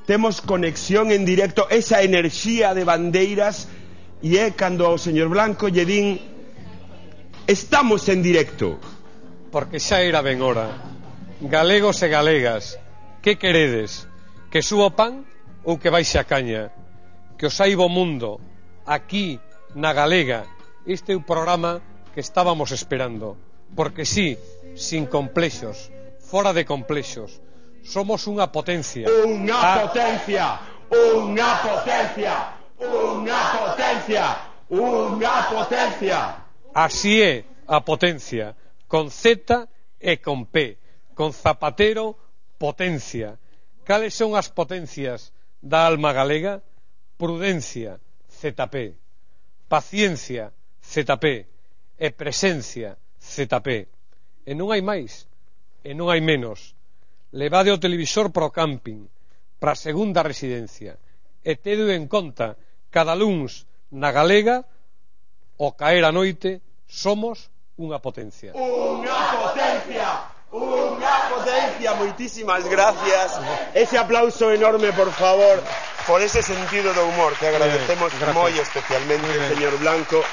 Temos conexión en directo, esa enerxía de bandeiras, e é cando ao señor Blanco lle din estamos en directo. Porque xa era ben hora. Galegos e galegas, que queredes? Que suba o pan ou que baixe a caña? Que os saiba o mundo, aquí, na Galega. Este é o programa que estábamos esperando. Porque sí, sin complexos, fora de complexos, somos unha potencia. Unha potencia, unha potencia, unha potencia, unha potencia. Así é a potencia, con Z e con P, con Zapatero, potencia. Cales son as potencias da alma galega? Prudencia, ZP, paciencia, ZP, e presencia, ZP. E non hai máis, e non hai menos. Levade o televisor para o camping, para a segunda residencia, e tedo en conta, cada luns na Galega, ao caer a noite, somos unha potencia. Unha potencia, unha potencia. Moitísimas gracias. Ese aplauso enorme, por favor, por ese sentido de humor que agradecemos moi especialmente, señor Blanco.